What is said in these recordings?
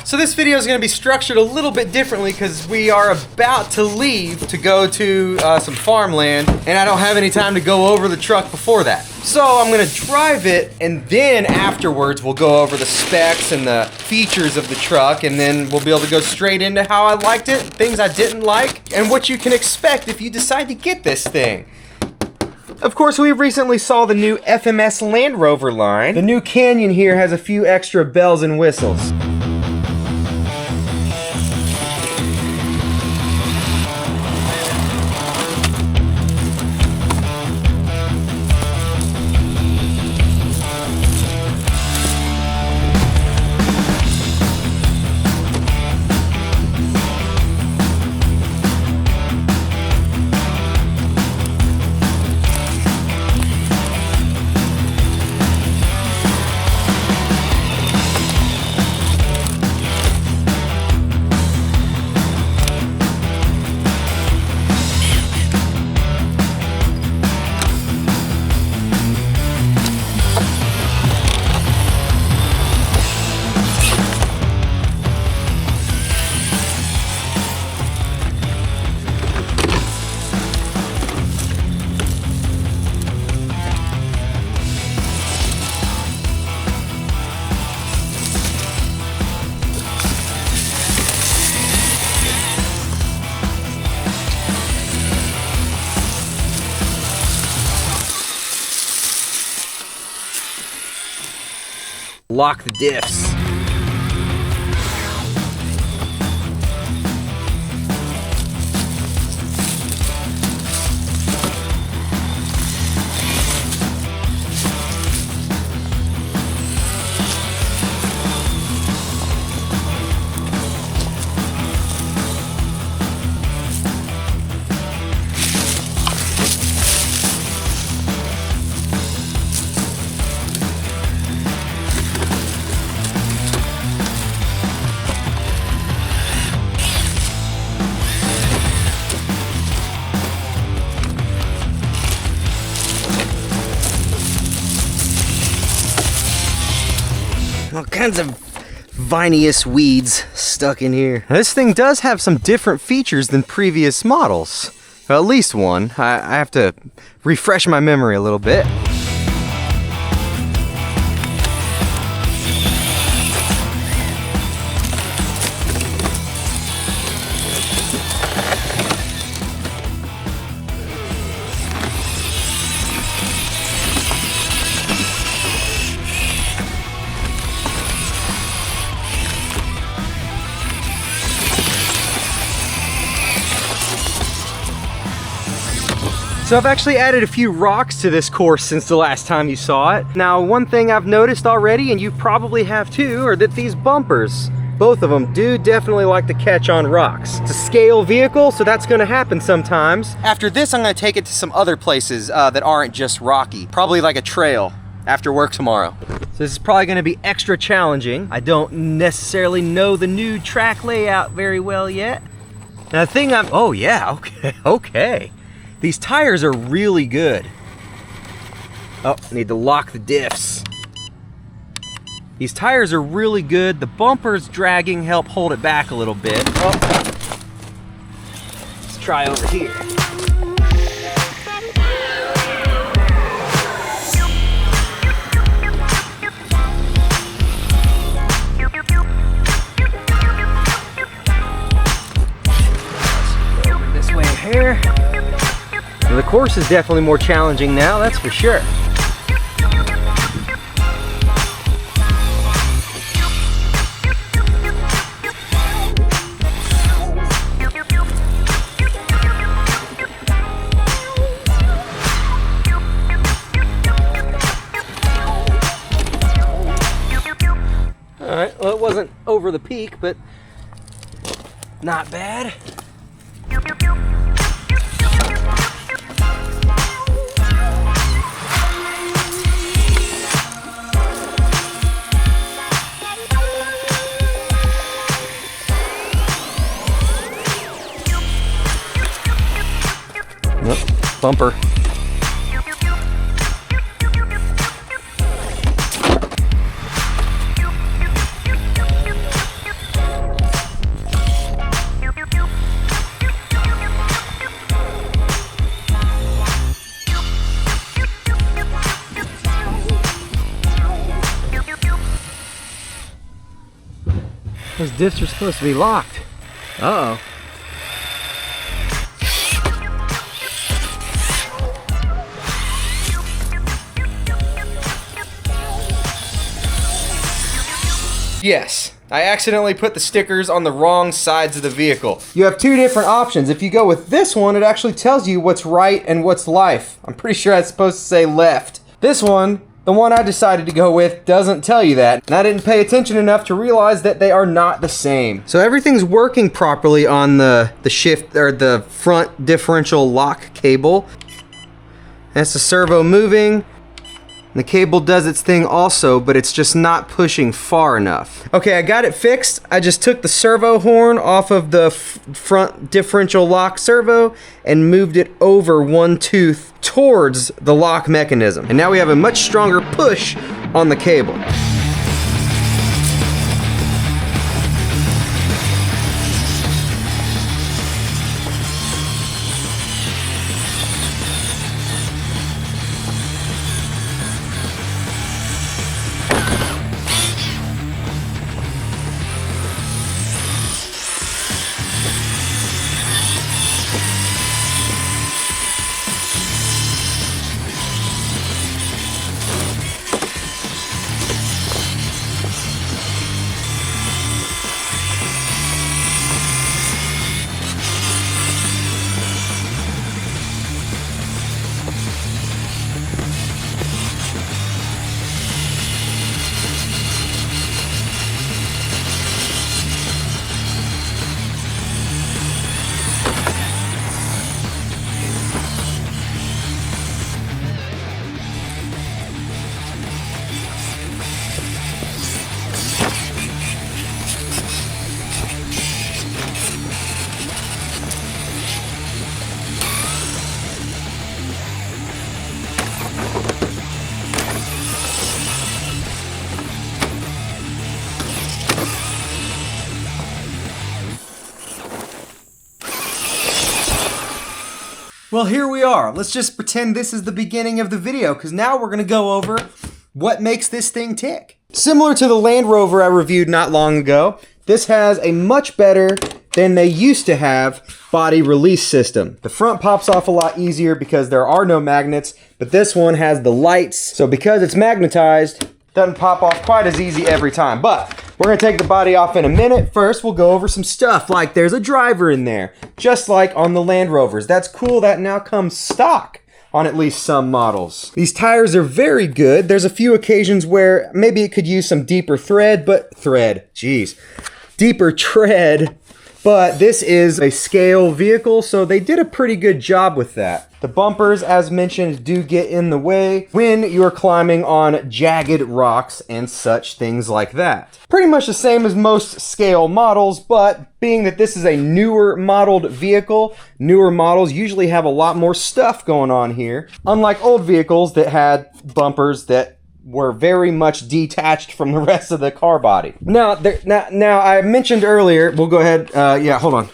So this video is going to be structured a little bit differently because we are about to leave to go to some farmland, and I don't have any time to go over the truck before that. So I'm going to drive it, and then afterwards we'll go over the specs and the features of the truck, and then we'll be able to go straight into how I liked it, things I didn't like, and what you can expect if you decide to get this thing. Of course, we recently saw the new FMS Land Rover line. The new Canyon here has a few extra bells and whistles. Lock the diffs. All kinds of vinous weeds stuck in here. This thing does have some different features than previous models. Well, at least one. I have to refresh my memory a little bit. So I've actually added a few rocks to this course since the last time you saw it. Now, one thing I've noticed already, and you probably have too, are that these bumpers, both of them, do definitely like to catch on rocks. It's a scale vehicle, so that's gonna happen sometimes. After this, I'm gonna take it to some other places that aren't just rocky. Probably like a trail after work tomorrow. So this is probably gonna be extra challenging. I don't necessarily know the new track layout very well yet. Now the thing oh yeah, okay. These tires are really good. Oh, I need to lock the diffs. These tires are really good. The bumpers dragging help hold it back a little bit. Oh. Let's try over here. This way here. The course is definitely more challenging now, that's for sure. All right, well, it wasn't over the peak, but not bad. Bumper. Those diffs are supposed to be locked. Uh-oh. Yes, I accidentally put the stickers on the wrong sides of the vehicle. You have two different options. If you go with this one, it actually tells you what's right and what's life. I'm pretty sure it's supposed to say left. This one, the one I decided to go with, doesn't tell you that. And I didn't pay attention enough to realize that they are not the same. So everything's working properly on the shift, or the front differential lock cable. That's the servo moving. The cable does its thing also, but it's just not pushing far enough. Okay, I got it fixed. I just took the servo horn off of the front differential lock servo and moved it over one tooth towards the lock mechanism. And now we have a much stronger push on the cable. Well, here we are. Let's just pretend this is the beginning of the video, because now we're gonna go over what makes this thing tick. Similar to the Land Rover I reviewed not long ago, this has a much better than they used to have body release system. The front pops off a lot easier because there are no magnets, but this one has the lights. So because it's magnetized, it doesn't pop off quite as easy every time. But we're gonna take the body off in a minute. First, we'll go over some stuff, like there's a driver in there, just like on the Land Rovers. That's cool, that now comes stock on at least some models. These tires are very good. There's a few occasions where maybe it could use some deeper deeper tread, but this is a scale vehicle, so they did a pretty good job with that. The bumpers, as mentioned, do get in the way when you're climbing on jagged rocks and such things like that. Pretty much the same as most scale models, but being that this is a newer modeled vehicle, newer models usually have a lot more stuff going on here, unlike old vehicles that had bumpers that were very much detached from the rest of the car body. Now I mentioned earlier, we'll go ahead, yeah, hold on.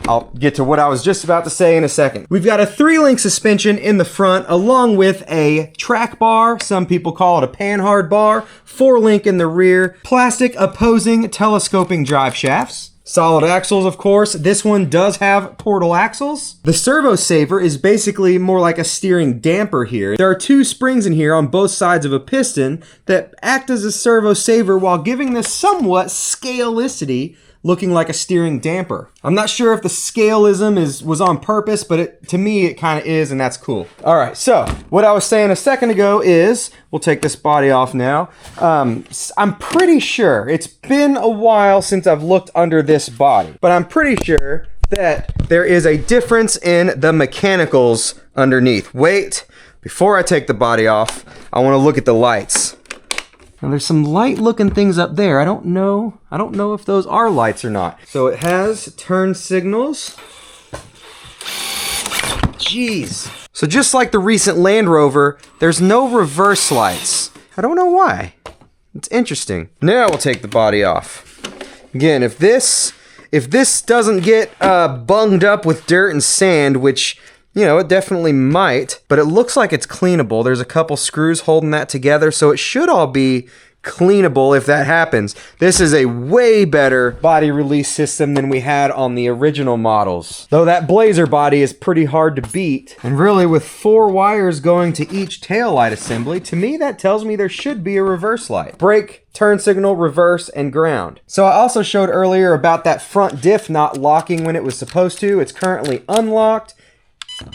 I'll get to what I was just about to say in a second. We've got a 3-link suspension in the front along with a track bar, some people call it a panhard bar, 4-link in the rear, plastic opposing telescoping drive shafts. Solid axles, of course. This one does have portal axles. The servo saver is basically more like a steering damper here. There are 2 springs in here on both sides of a piston that act as a servo saver while giving this somewhat scalicity, looking like a steering damper. I'm not sure if the scaleism was on purpose, but to me it kind of is, and that's cool. All right, so what I was saying a second ago is, we'll take this body off now. I'm pretty sure, it's been a while since I've looked under this body, but I'm pretty sure that there is a difference in the mechanicals underneath. Wait, before I take the body off, I want to look at the lights. Now there's some light looking things up there. I don't know if those are lights or not. So it has turn signals. Jeez. So just like the recent Land Rover, there's no reverse lights. I don't know why. It's interesting. Now we'll take the body off. Again, if this doesn't get bunged up with dirt and sand, which, you know, it definitely might, but it looks like it's cleanable. There's a couple screws holding that together, so it should all be cleanable if that happens. This is a way better body release system than we had on the original models. Though that Blazer body is pretty hard to beat. And really, with 4 wires going to each tail light assembly, to me that tells me there should be a reverse light. Brake, turn signal, reverse, and ground. So I also showed earlier about that front diff not locking when it was supposed to. It's currently unlocked.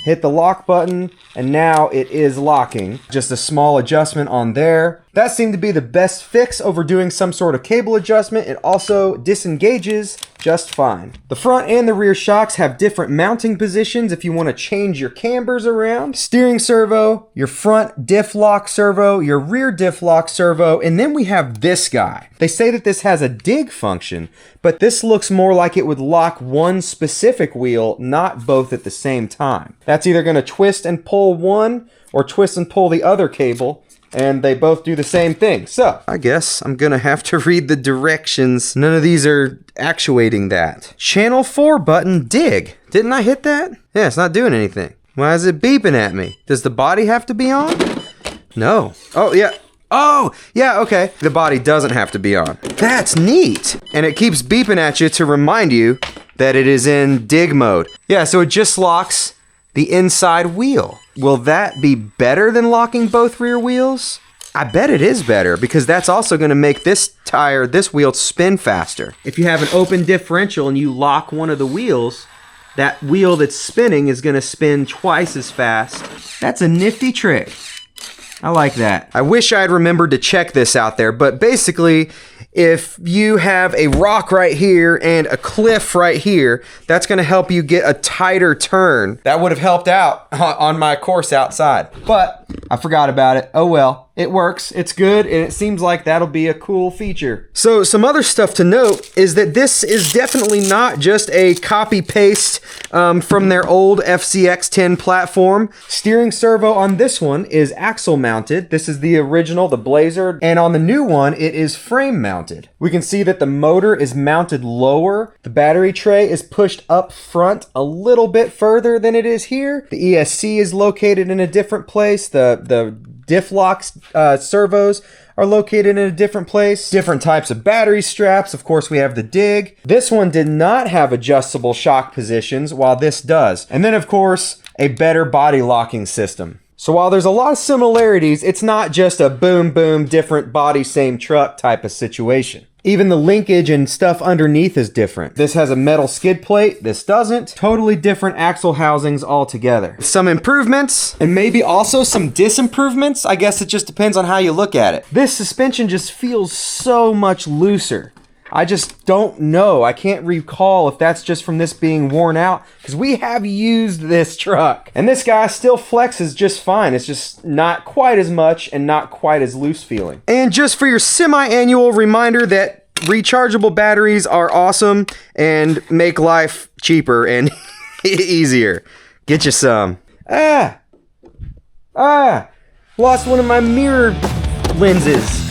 Hit the lock button, and now it is locking. Just a small adjustment on there. That seemed to be the best fix over doing some sort of cable adjustment. It also disengages just fine. The front and the rear shocks have different mounting positions if you want to change your cambers around. Steering servo, your front diff lock servo, your rear diff lock servo, and then we have this guy. They say that this has a dig function, but this looks more like it would lock one specific wheel, not both at the same time. That's either going to twist and pull one or twist and pull the other cable, and they both do the same thing. So I guess I'm gonna have to read the directions. None of these are actuating that. Channel 4 button dig. Didn't I hit that? Yeah, it's not doing anything. Why is it beeping at me? Does the body have to be on? No. Oh, yeah. Oh, yeah, okay. The body doesn't have to be on. That's neat. And it keeps beeping at you to remind you that it is in dig mode. Yeah, so it just locks the inside wheel. Will that be better than locking both rear wheels? I bet it is better, because that's also going to make this wheel spin faster. If you have an open differential and you lock one of the wheels, that wheel that's spinning is going to spin twice as fast. That's a nifty trick. I like that. I wish I had remembered to check this out there, but basically, if you have a rock right here and a cliff right here, that's going to help you get a tighter turn. That would have helped out on my course outside, but I forgot about it. Oh well. It works, it's good, and it seems like that'll be a cool feature. So some other stuff to note is that this is definitely not just a copy-paste from their old FCX10 platform. Steering servo on this one is axle mounted. This is the original, the Blazer, and on the new one, it is frame mounted. We can see that the motor is mounted lower. The battery tray is pushed up front a little bit further than it is here. The ESC is located in a different place. The diff locks servos are located in a different place. Different types of battery straps. Of course, we have the dig. This one did not have adjustable shock positions, while this does. And then, of course, a better body locking system. So while there's a lot of similarities, it's not just a boom, boom, different body, same truck type of situation. Even the linkage and stuff underneath is different. This has a metal skid plate, this doesn't. Totally different axle housings altogether. Some improvements, and maybe also some disimprovements. I guess it just depends on how you look at it. This suspension just feels so much looser. I just don't know. I can't recall if that's just from this being worn out, because we have used this truck. And this guy still flexes just fine. It's just not quite as much and not quite as loose feeling. And just for your semi-annual reminder that rechargeable batteries are awesome and make life cheaper and easier. Get you some. Lost one of my mirror lenses.